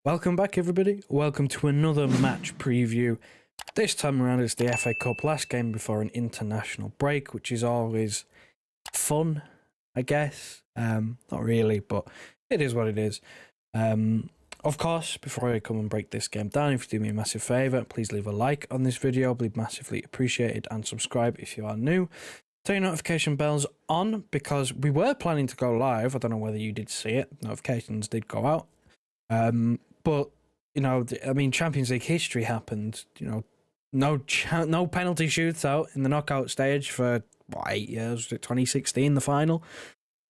Welcome back, everybody. Welcome to another match preview. This time around, it's the FA Cup, last game before an international break, which is always fun, I guess. Not really, but it is what it is. Of course, before I come and break this game down, if you do me a massive favour, please leave a like on this video. I'll be massively appreciated, and subscribe if you are new. Turn your notification bells on, because we were planning to go live. I don't know whether you did see it. Notifications did go out. But, you know, I mean, Champions League history happened, you know, no penalty shootout in the knockout stage for, 8 years? Was it 2016, the final?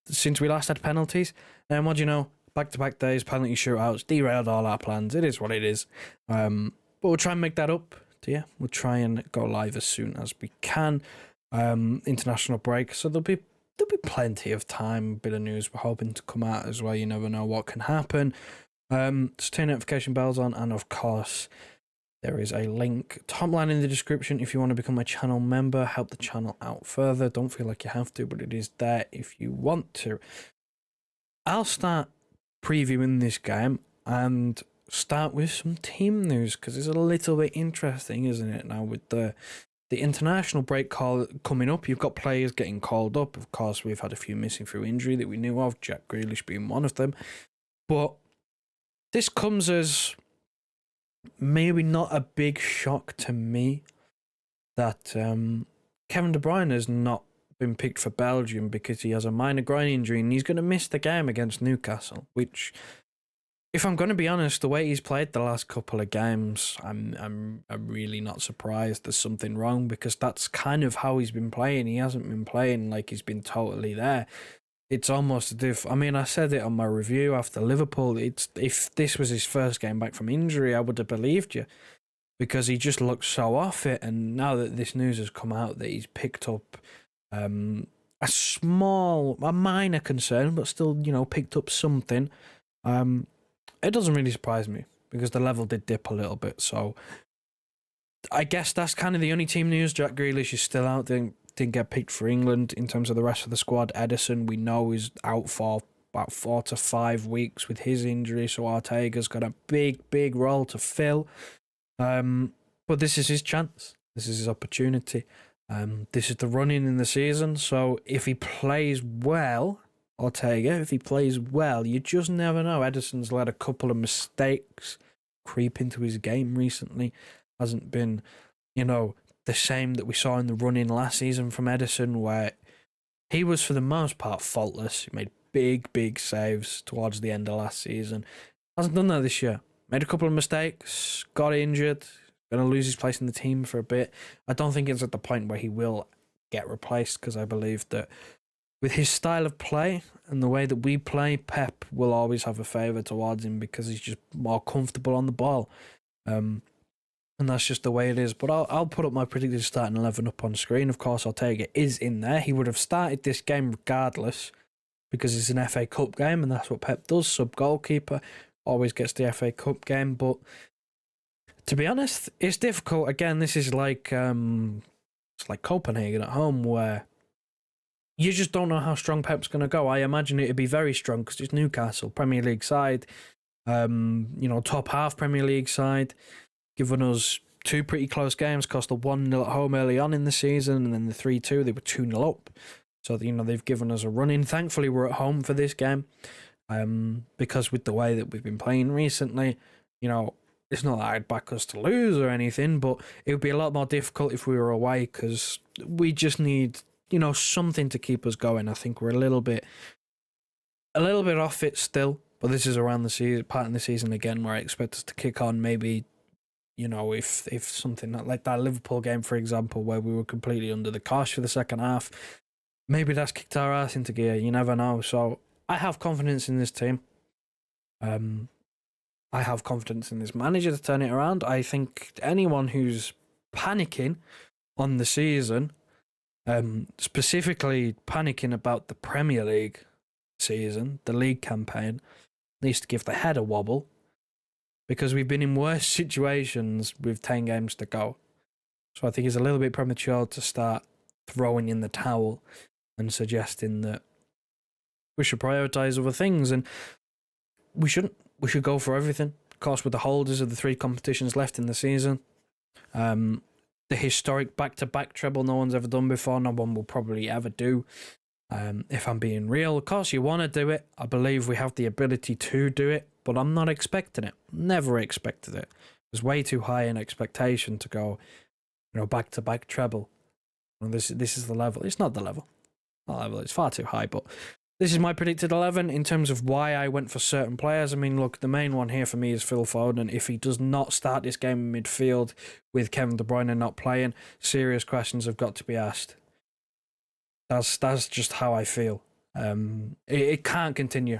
Since we last had penalties. And what do you know? Back-to-back days, penalty shootouts, derailed all our plans. It is what it is. But we'll try and make that up to you. We'll try and go live as soon as we can. International break, so there'll be plenty of time. Bit of news we're hoping to come out as well. You never know what can happen. Just turn notification bells on, and of course there is a link top line in the description if you want to become a channel member, help the channel out further. Don't feel like you have to, but it is there if you want to. I'll start previewing this game and start with some team news, because it's a little bit interesting, isn't it, now with the international break coming up. You've got players getting called up. Of course, we've had a few missing through injury that we knew of, Jack Grealish being one of them. But this comes as maybe not a big shock to me that Kevin De Bruyne has not been picked for Belgium because he has a minor groin injury and he's going to miss the game against Newcastle, which, if I'm going to be honest, the way he's played the last couple of games, I'm really not surprised there's something wrong, because that's kind of how he's been playing. He hasn't been playing like he's been totally there. It's almost as if, I mean, I said it on my review after Liverpool, if this was his first game back from injury, I would have believed you, because he just looks so off it. And now that this news has come out that he's picked up a minor concern, but still, you know, picked up something, it doesn't really surprise me, because the level did dip a little bit. So I guess that's kind of the only team news. Jack Grealish is still out there. Didn't get picked for England. In terms of the rest of the squad, Ederson, we know, is out for about 4 to 5 weeks with his injury, so ORTEGA'S got a big role to fill. But this is his chance. This is his opportunity. This is the run-in in the season, so if he plays well, Ortega, if he plays well, you just never know. Ederson's let a couple of mistakes creep into his game recently. Hasn't been, you know, the same that we saw in the run-in last season from Ederson, where he was for the most part faultless. He made big saves towards the end of last season. Hasn't done that this year. Made a couple of mistakes, got injured, going to lose his place in the team for a bit. I don't think it's at the point where he will get replaced, because I believe that with his style of play and the way that we play, Pep will always have a favour towards him, because he's just more comfortable on the ball. And that's just the way it is. But I'll put up my predicted starting 11 up on screen. Of course, Ortega is in there. He would have started this game regardless, because it's an FA Cup game, and that's what Pep does. Sub-goalkeeper always gets the FA Cup game. But to be honest, it's difficult. Again, this is like it's like Copenhagen at home, where you just don't know how strong Pep's going to go. I imagine it'd be very strong, because it's Newcastle, Premier League side, you know, top half Premier League side, given us 2 pretty close games. Cost a 1-0 at home early on in the season, and then the 3-2, they were 2-0 up. So, you know, they've given us a run-in. Thankfully, we're at home for this game, because with the way that we've been playing recently, you know, it's not that I'd back us to lose or anything, but it would be a lot more difficult if we were away, because we just need, you know, something to keep us going. I think we're a little bit off it still, but this is around the season, part of the season again, where I expect us to kick on. Maybe, you know, if something like that Liverpool game, for example, where we were completely under the cosh for the second half, maybe that's kicked our ass into gear. You never know. So I have confidence in this team. I have confidence in this manager to turn it around. I think anyone who's panicking on the season, specifically panicking about the Premier League season, the league campaign, needs to give the head a wobble, because we've been in worse situations with 10 games to go. So I think it's a little bit premature to start throwing in the towel and suggesting that we should prioritise other things, and we shouldn't. We should go for everything. Of course, with the holders of the 3 competitions left in the season, the historic back-to-back treble no one's ever done before, no one will probably ever do. If I'm being real, of course you want to do it. I believe we have the ability to do it, but I'm not expecting it. Never expected it. It was way too high an expectation to go, back-to-back treble. This is the level. It's not the level. Not level. It's far too high, but this is my predicted 11 in terms of why I went for certain players. I mean, look, the main one here for me is Phil Foden. If he does not start this game in midfield with Kevin De Bruyne not playing, serious questions have got to be asked. That's just how I feel. It can't continue.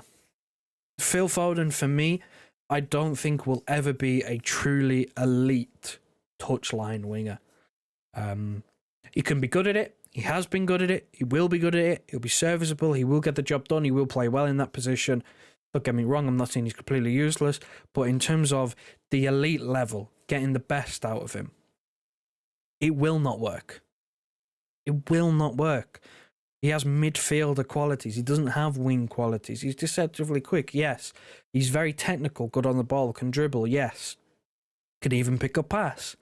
Phil Foden, for me, I don't think will ever be a truly elite touchline winger. He can be good at it. He has been good at it. He will be good at it. He'll be serviceable. He will get the job done. He will play well in that position. Don't get me wrong, I'm not saying he's completely useless, but in terms of the elite level, getting the best out of him, it will not work. It will not work. He has midfielder qualities. He doesn't have wing qualities. He's deceptively quick, yes. He's very technical, good on the ball, can dribble, yes. Can even pick a pass.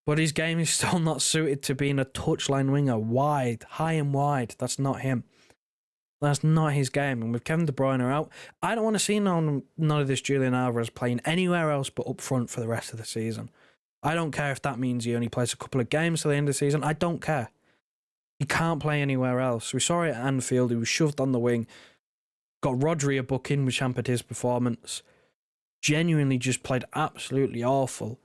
But his game is still not suited to being a touchline winger, wide, high and wide. That's not him. That's not his game. And with Kevin De Bruyne out, I don't want to see none of this Julian Alvarez playing anywhere else but up front for the rest of the season. I don't care if that means he only plays a couple of games till the end of the season. I don't care. He can't play anywhere else. We saw it at Anfield. He was shoved on the wing. Got Rodri a booking, which hampered his performance. Genuinely just played absolutely awful.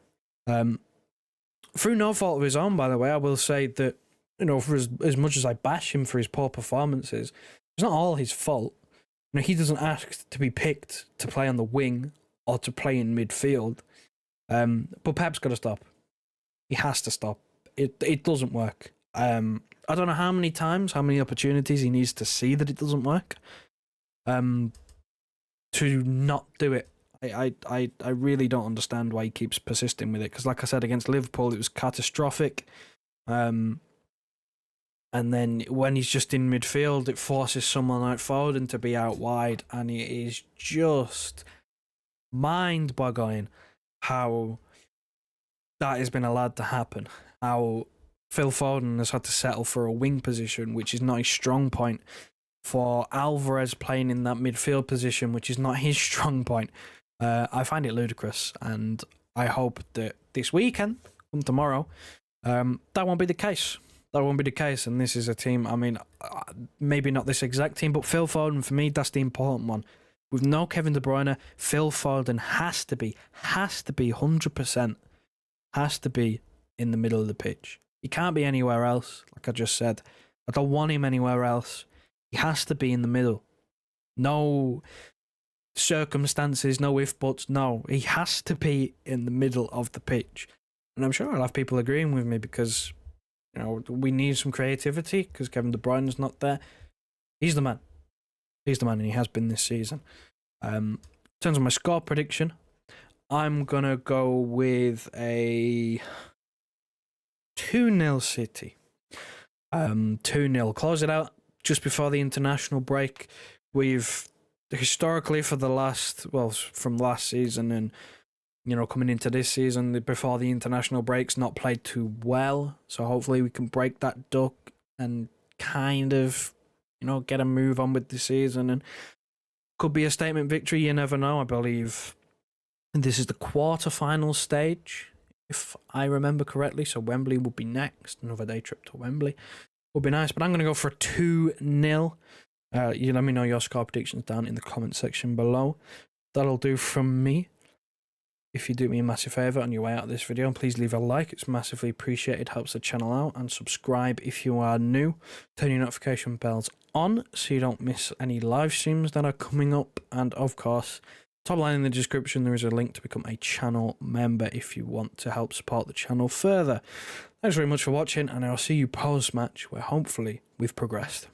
Through no fault of his own, by the way, I will say that, for as much as I bash him for his poor performances, it's not all his fault. He doesn't ask to be picked to play on the wing or to play in midfield. But Pep's got to stop. He has to stop. It doesn't work. I don't know how many times, how many opportunities he needs to see that it doesn't work to not do it. I really don't understand why he keeps persisting with it, because like I said, against Liverpool it was catastrophic, and then when he's just in midfield it forces someone like Foden to be out wide, and it is just mind-boggling how that has been allowed to happen, how Phil Foden has had to settle for a wing position, which is not his strong point, for Alvarez playing in that midfield position, which is not his strong point. I find it ludicrous, and I hope that this weekend, tomorrow, that won't be the case. That won't be the case, and this is a team, I mean, maybe not this exact team, but Phil Foden, for me, that's the important one. With no Kevin De Bruyne, Phil Foden has to be 100%, has to be in the middle of the pitch. He can't be anywhere else, like I just said. I don't want him anywhere else. He has to be in the middle. No circumstances, no if buts, no. He has to be in the middle of the pitch. And I'm sure I'll have people agreeing with me because, we need some creativity because Kevin De Bruyne's not there. He's the man. He's the man, and he has been this season. In terms of my score prediction, I'm going to go with a 2-0 City. 2-0. Close it out just before the international break. We've historically from last season and coming into this season before the international breaks, not played too well. So hopefully we can break that duck and kind of get a move on with the season, and could be a statement victory. You never know. I believe this is the quarterfinal stage, if I remember correctly. So Wembley will be next. Another day trip to Wembley would be nice. But I'm going to go for a 2-0. You let me know your score predictions down in the comment section below. That'll do from me. If you do me a massive favour on your way out of this video, please leave a like. It's massively appreciated, helps the channel out, and subscribe if you are new. Turn your notification bells on so you don't miss any live streams that are coming up. And of course, top line in the description, there is a link to become a channel member if you want to help support the channel further. Thanks very much for watching, and I'll see you post-match where hopefully we've progressed.